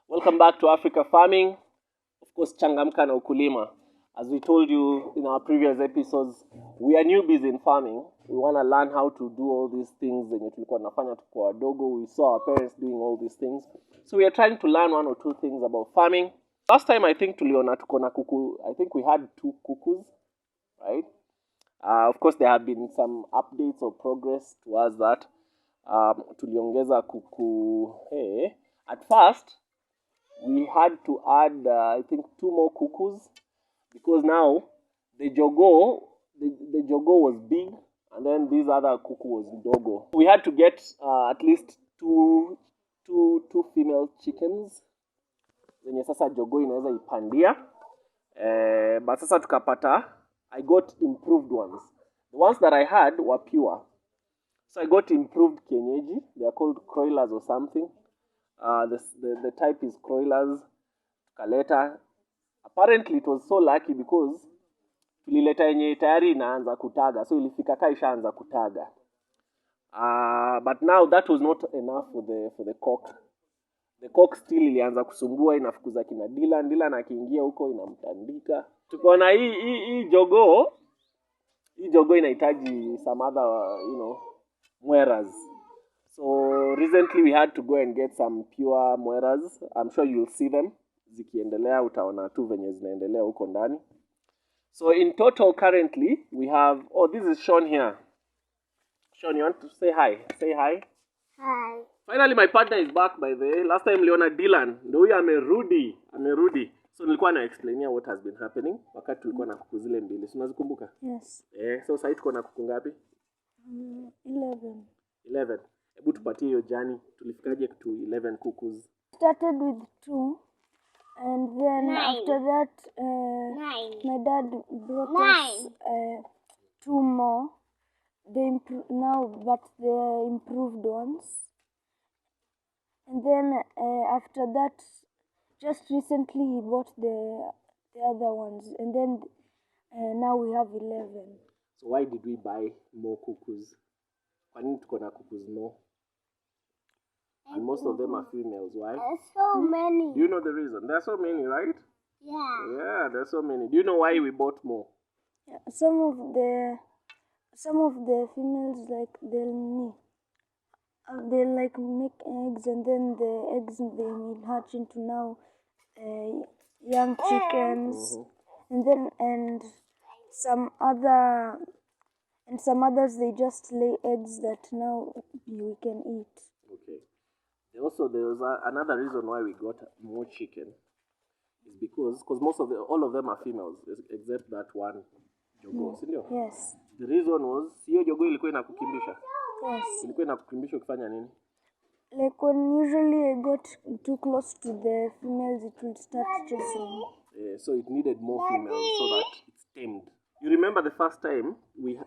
Welcome back to Africa Farming. Of course, changamka na ukulima. As we told you in our previous episodes, we are newbies in farming. We want to learn how to do all these things zenye tulikuwa tunafanya tukiwa wadogo. We saw our parents doing all these things. So we are trying to learn one or two things about farming. Last time I think tuliona tuko na kuku. I think we had 2 cuckoos, right? Of course, there have been some updates or progress towards that. Tuliongeza kuku. Hey, at first, we had to add, I think, 2 more cuckoos because now the jogo was big and then this other cuckoo was dogo. We had to get at least two female chickens zenye sasa jogo inaweza ipandia. But sasa tukapata, I got improved ones. The ones that I had were pure. So I got improved kienyeji. They are called croilers or something. The type is croilers. Tukaleta. Apparently it was so lucky because tulileta yenye tayari inaanza kutaga. So ilifika ka ishaanza kutaga. But now that was not enough for the cock. The cock still ilianza kusumbua, inafukuza kina Dylan akiingia huko inamtandika. Tukaona hii jogo inahitaji some other, mweras. So recently we had to go and get some pure mweras. I'm sure you'll see them. Zikiendelea utaona tu venye zinaendelea huko ndani. So in total currently we have, this is Sean here. Sean, you want to say hi? Say hi. Hi. Finally my partner is back by the way. Last time Leona Dylan, ndio huyo amerudi. So nilikuwa na explainia what has been happening wakati tulikuwa na kuku zile mbili. Si unazikumbuka? Yes. So sasa tuko na kuku ngapi? 11. Hebu tupatie hiyo jani. Tulifikaje to 11 cuckoos? Started with 2 and then 9. after that 9. my dad brought 9. us 2 more. But the improved ones. And then after that, just recently he bought the other ones, and then now we have 11. So why did we buy more cuckoos? Kwa nini tuko na cuckoos more? And most of them are females. Why? There's so many. Do you know the reason? There are so many, right? Yeah. Yeah, there are so many. Do you know why we bought more? Yeah, some of the females they make eggs, and then the eggs they will hatch into now young chickens, and some others they just lay eggs that now we can eat. Okay. There was another reason why we got more chicken is because all of them are females except that one jogo, sindio? Yes. The reason was hiyo jogo ilikuwa inakukimbisha. Yes. Ilikuwa inakukimbisha ukifanya nini? Like when usually I got too close to the females, it will start chasing. So it needed more females so that it's tamed. You remember the first time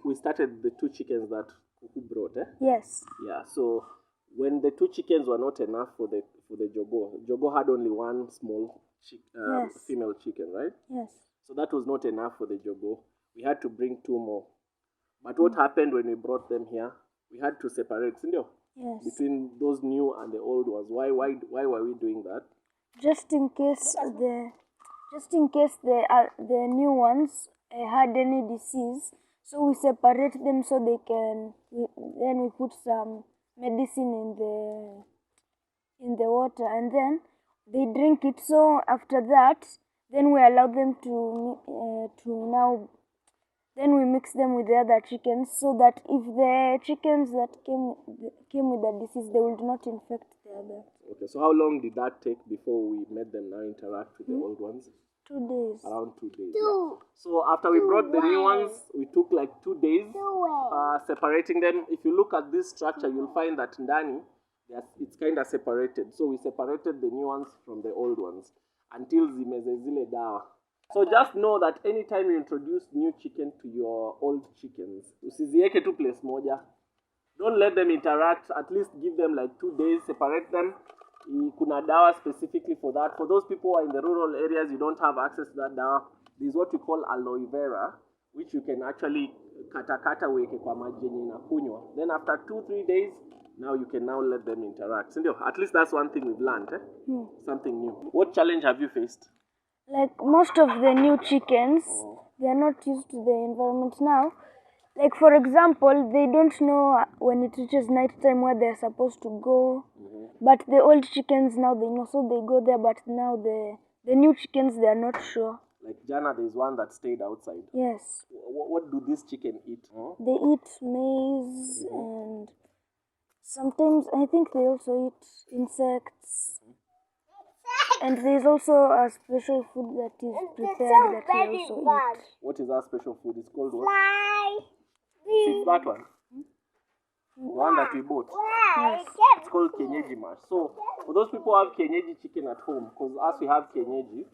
we started the 2 chickens that Kuku brought, eh? Yes. Yeah. So when the 2 chickens were not enough for the jogo had only one small female chicken, right? Yes. So that was not enough for the jogo. We had to bring 2 more. But what happened when we brought them here? We had to separate, sindio? Yes. Between those new and the old ones. Why were we doing that? Just in case the new ones had any disease, so we separate them so they can. Then we put some medicine in the water, and then they drink it. So after that, then we allow them to now. Then we mix them with the other chickens so that if the chickens that came with the disease, they will not infect the other. Okay, so how long did that take before we made them now interact with the old ones? 2 days. Around 2 days. 2. Yeah. So after we brought the new ones, we took like 2 days separating them. If you look at this structure, you'll find that ndani, it's kind of separated. So we separated the new ones from the old ones until zimeze zile dawa. So just know that anytime you introduce new chicken to your old chickens, usizieke tu place moja. Don't let them interact. At least give them like 2 days, separate them. Kuna dawa specifically for that. For those people who are in the rural areas, you don't have access to that dawa. This is what we call aloe vera, which you can actually kata weke kwa maji yenye inakunywa. Then after 2-3 days, Now you can now let them interact. So, at least that's one thing we've learned. Something new. What challenge have you faced? Like most of the new chickens, they are not used to the environment now. Like for example, they don't know when it reaches night time where they're supposed to go. But the old chickens now they know, so they go there. But now the new chickens, they are not sure. Like Jana, there's one that stayed outside. Yes. What do this chicken eat? They eat maize and sometimes I think they also eat insects. And there's also a special food that is prepared that they also eat. What is our special food? It's called what? Fly. It's that one. The one that we bought. Yes. It's called kienyeji mash. So for those people who have kienyeji chicken at home, because as we have kienyeji,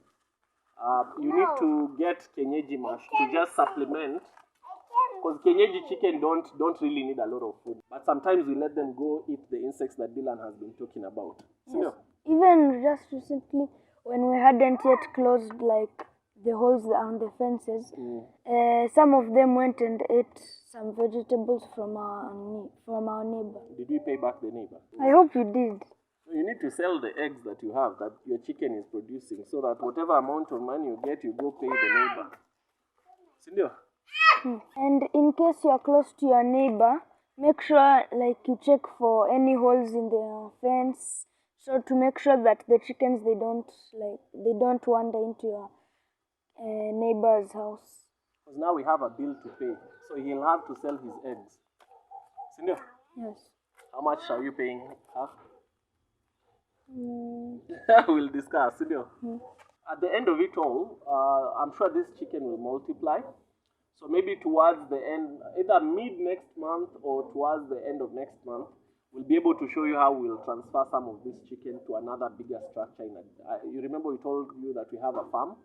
you need to get kienyeji mash to just supplement. Because kienyeji chicken don't really need a lot of food. But sometimes we let them go eat the insects that Dylan has been talking about. Yes. Even just recently, when we hadn't yet closed like the holes on the fences, some of them went and ate some vegetables from our neighbor. Did we pay back the neighbor? I hope you did. You need to sell the eggs that you have, that your chicken is producing, so that whatever amount of money you get, you go pay the neighbor. Sindio? And in case you're close to your neighbor, make sure like you check for any holes in the fence, so to make sure that the chickens they don't wander into your neighbor's house. Because now we have a bill to pay, so he'll have to sell his eggs. Sindio? Yes. How much are you paying her? We'll discuss. At the end of it all, I'm sure this chicken will multiply. So maybe towards the end, either mid next month or towards the end of next month, we'll be able to show you how we'll transfer some of this chicken to another bigger structure. You remember we told you that we have a farm?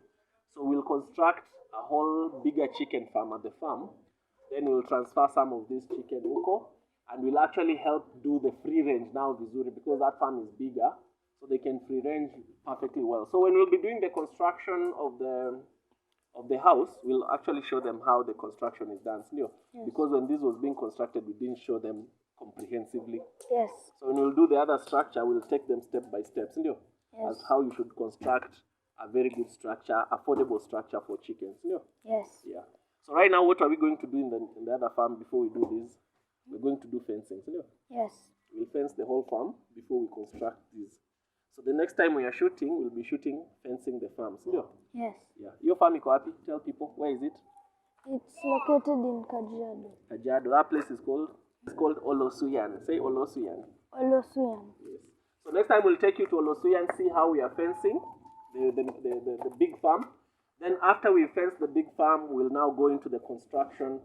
So we'll construct a whole bigger chicken farm at the farm. Then we'll transfer some of this chicken huko, and we'll actually help do the free range now vizuri, because that farm is bigger, so they can free range perfectly well. So when we'll be doing the construction of the house, we'll actually show them how the construction is done. Yes. Because when this was being constructed, we didn't show them comprehensively. Yes. So when we'll do the other structure, we'll take them step by step. Yes. As how you should construct a very good structure, affordable structure for chickens. Yes. Yeah. So right now, what are we going to do in the other farm before we do this? We're going to do fencing. Yes. We'll fence the whole farm before we construct this. So the next time we are shooting, we'll be shooting fencing the farm. Yes. Yeah. Your farm is happy. Tell people, where is it? It's located in Kajiado. Kajiado. That place is called Olosuyan. Say Olosuyan. Olosuyan. Yes. So next time we'll take you to Olosuyan, see how we are fencing the big farm. Then after we fence the big farm, we'll now go into the construction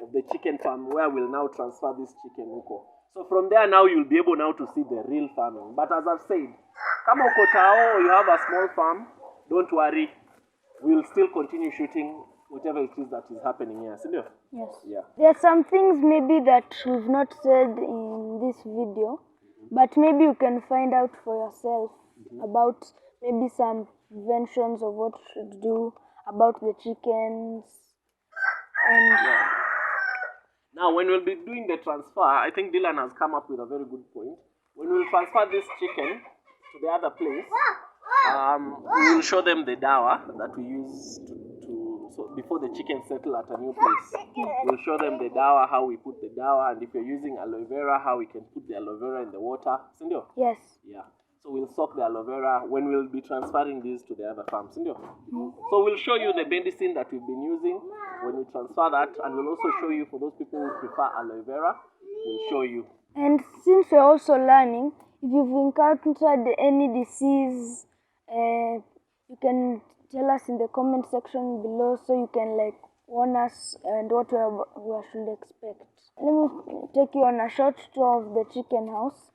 of the chicken farm, where we'll now transfer this chicken huko. So from there now you'll be able now to see the real farming. But as I've said, kama uko tao, you have a small farm, don't worry. We'll still continue shooting whatever it is that is happening here. Yes. Yeah. There are some things maybe that we've not said in this video, but maybe you can find out for yourself about maybe some inventions of what you should do about the chickens. And now when we'll be doing the transfer, I think Dylan has come up with a very good point. When we'll transfer this chicken to the other place, we will show them the dawa that we use so before the chicken settle at a new place. We'll show them the dawa, how we put the dawa, and if you're using aloe vera, how we can put the aloe vera in the water. Sindio? yes. Yeah. So we'll soak the aloe vera when we'll be transferring these to the other farms. So we'll show you the medicine that we've been using when we transfer that, and we'll also show you for those people who prefer aloe vera, we'll show you. And since we're also learning, if you've encountered any disease, you can tell us in the comment section below, so you can warn us and what we should expect. Let me take you on a short tour of the chicken house.